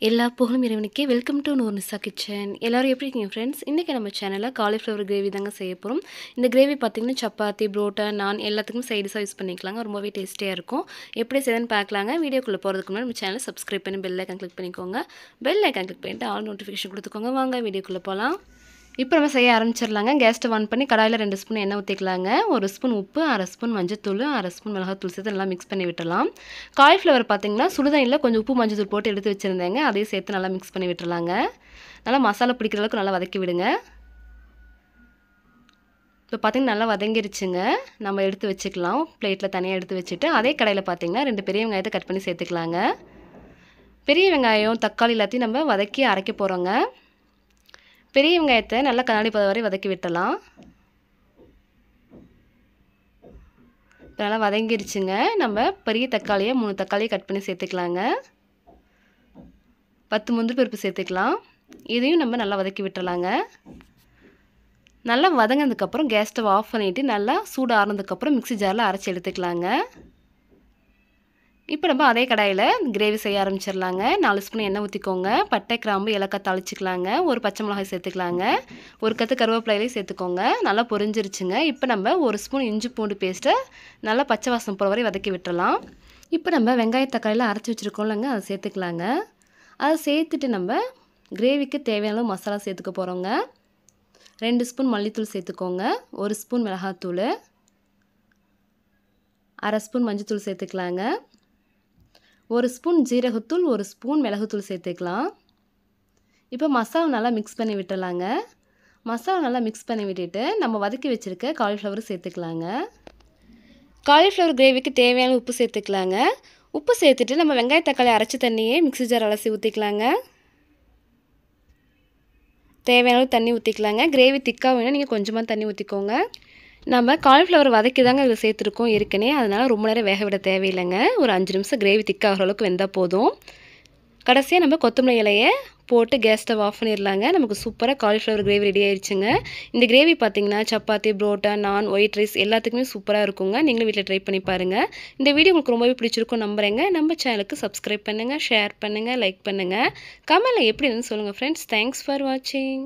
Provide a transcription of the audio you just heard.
எல்லா புகழும் இறைவனுக்கே. Welcome to Noornisa kitchen. எல்லாரும் எப்படி இருக்கீங்க ஃப்ரெண்ட்ஸ்? இன்றைக்கி நம்ம சேனலில் காலிஃப்ளவர் கிரேவி தாங்க செய்ய போகிறோம். இந்த கிரேவி பார்த்திங்கன்னா சப்பாத்தி, புரோட்டா, நான் எல்லாத்துக்கும் சைடிஸாக யூஸ் பண்ணிக்கலாங்க. ரொம்பவே டேஸ்டியாக இருக்கும். எப்படி செய்யுதுன்னு பார்க்கலாங்க. வீடியோக்குள்ளே போகிறதுக்கு முன்னாடி நம்ம சேனலை சப்ஸ்கிரைப் பண்ணி பெல் ஐக்கான் கிளிக் பண்ணிக்கோங்க. பெல் ஐக்கான் கிளிக் பண்ணிவிட்டு ஆல் நோட்டிஃபிகேஷன் கொடுத்துக்கோங்க. வாங்க வீடியோக்குள்ளே போகலாம். இப்போ நம்ம செய்ய ஆரம்பிச்சிடலாங்க. கேஸ் ஸ்டவ் ஆன் பண்ணி கடாயில் 2 ஸ்பூன் எண்ணெய் ஊற்றிக்கலாங்க. 1 ஸ்பூன் உப்பு, 1/2 ஸ்பூன் மஞ்சத்தூள், 1/2 ஸ்பூன் மிளகாத்தூள் சேர்த்து நல்லா மிக்ஸ் பண்ணி விட்டுடலாம். காலிஃப்ளவர் பார்த்திங்கன்னா சுடுதண்ணியில் கொஞ்சம் உப்பு மஞ்சத்தூள் போட்டு எடுத்து வச்சுருந்தேங்க. அதையும் சேர்த்து நல்லா மிக்ஸ் பண்ணி விட்டுடலாங்க. நல்லா மசாலா பிடிக்கிற அளவுக்கு நல்லா வதக்கி விடுங்க. இப்போ பார்த்திங்கன்னா நல்லா வதங்கிருச்சுங்க. நம்ம எடுத்து வச்சுக்கலாம். பிளேட்டில் தனியாக எடுத்து வச்சுட்டு அதே கடையில் பார்த்திங்கன்னா 2 பெரிய வெங்காயத்தை கட் பண்ணி சேர்த்துக்கலாங்க. பெரிய வெங்காயம், தக்காளி எல்லாத்தையும் நம்ம வதக்கி அரைக்க போகிறோங்க. பெரிய வெங்காயத்தை நல்லா கண்ணாடி பதம் வரை வதக்கி விட்டலாம். நல்லா வதங்கிருச்சுங்க. நம்ம பெரிய தக்காளியை 3 தக்காளியை கட் பண்ணி சேர்த்துக்கலாங்க. 10 முந்திரி பருப்பு சேர்த்துக்கலாம். இதையும் நம்ம நல்லா வதக்கி விட்டுறலாங்க. நல்லா வதங்கினதுக்கப்புறம் கேஸ் ஸ்டவ் ஆஃப் பண்ணிவிட்டு நல்லா சூடு ஆறுனதுக்கப்புறம் மிக்ஸி ஜாரில் அரைச்சி எடுத்துக்கலாங்க. இப்போ நம்ம அதே கடாயில் கிரேவி செய்ய ஆரம்பிச்சிடலாங்க. 4 ஸ்பூன் எண்ணெய் ஊற்றிக்கோங்க. பட்டை, கிராம்பு, ஏலக்காய் தாளிச்சிக்கலாங்க. ஒரு பச்சை மிளகாய் சேர்த்துக்கலாங்க. ஒரு கத்து கருவேப்பிலையிலையும் சேர்த்துக்கோங்க. நல்லா பொரிஞ்சிருச்சுங்க. இப்போ நம்ம 1 ஸ்பூன் இஞ்சி பூண்டு பேஸ்ட்டை நல்லா பச்சை வாசனை போகிற வரை வதக்கி விட்டுறலாம். இப்போ நம்ம வெங்காய தக்காளியில் அரைச்சி வச்சுருக்கோம்லங்க, அதை சேர்த்துக்கலாங்க. அதை சேர்த்துட்டு நம்ம கிரேவிக்கு தேவையான மசாலா சேர்த்துக்க போகிறோங்க. 2 ஸ்பூன் மல்லித்தூள் சேர்த்துக்கோங்க. 1 ஸ்பூன் மிளகாத்தூள், 1/2 ஸ்பூன் மஞ்சத்தூள் சேர்த்துக்கலாங்க. 1 ஸ்பூன் ஜீரகத்தூள், 1 ஸ்பூன் மிளகுத்தூள் சேர்த்துக்கலாம். இப்போ மசாலா நல்லா மிக்ஸ் பண்ணி விட்டுடலாங்க. மசாலா நல்லா மிக்ஸ் பண்ணி விட்டுட்டு நம்ம வதக்கி வச்சுருக்க காலிஃப்ளவர் சேர்த்துக்கலாங்க. காலிஃப்ளவர் கிரேவிக்கு தேவையான உப்பு சேர்த்துக்கலாங்க. உப்பு சேர்த்துட்டு நம்ம வெங்காய தக்காளி அரைச்சி தண்ணியே மிக்ஸி ஜார் அலசி ஊற்றிக்கலாங்க. தேவையான அளவு தண்ணி ஊற்றிக்கலாங்க. கிரேவி திக்காக வேணும், நீங்கள் கொஞ்சமாக தண்ணி ஊற்றிக்கோங்க. நம்ம காலிஃப்ளவர் வதக்கி தாங்க இதில் சேர்த்துருக்கோம் ஏற்கனவே, அதனால் ரொம்ப நேரம் வேக விட தேவையில்லைங்க. ஒரு 5 நிமிஷம் கிரேவி திக்காகிற அளவுக்கு வெந்தால் போதும். கடைசியாக நம்ம கொத்தமல்லி இலையை போட்டு கேஸ் ஸ்டவ் ஆஃப் பண்ணிடலாங்க. நமக்கு சூப்பராக காலிஃப்ளவர் கிரேவி ரெடி ஆயிடுச்சுங்க. இந்த கிரேவி பார்த்திங்கன்னா சப்பாத்தி, புரோட்டா, நான், ஒயிட் ரைஸ் எல்லாத்துக்குமே சூப்பராக இருக்குங்க. நீங்களும் வீட்டில் ட்ரை பண்ணி பாருங்கள். இந்த வீடியோ உங்களுக்கு ரொம்பவே பிடிச்சிருக்கும் நம்புகிறேங்க. நம்ம சேனலுக்கு சப்ஸ்கிரைப் பண்ணுங்கள், ஷேர் பண்ணுங்கள், லைக் பண்ணுங்கள். கமெண்ட்டில் எப்படி இருந்துன்னு சொல்லுங்கள் ஃப்ரெண்ட்ஸ். தேங்க்ஸ் ஃபார் வாட்சிங்.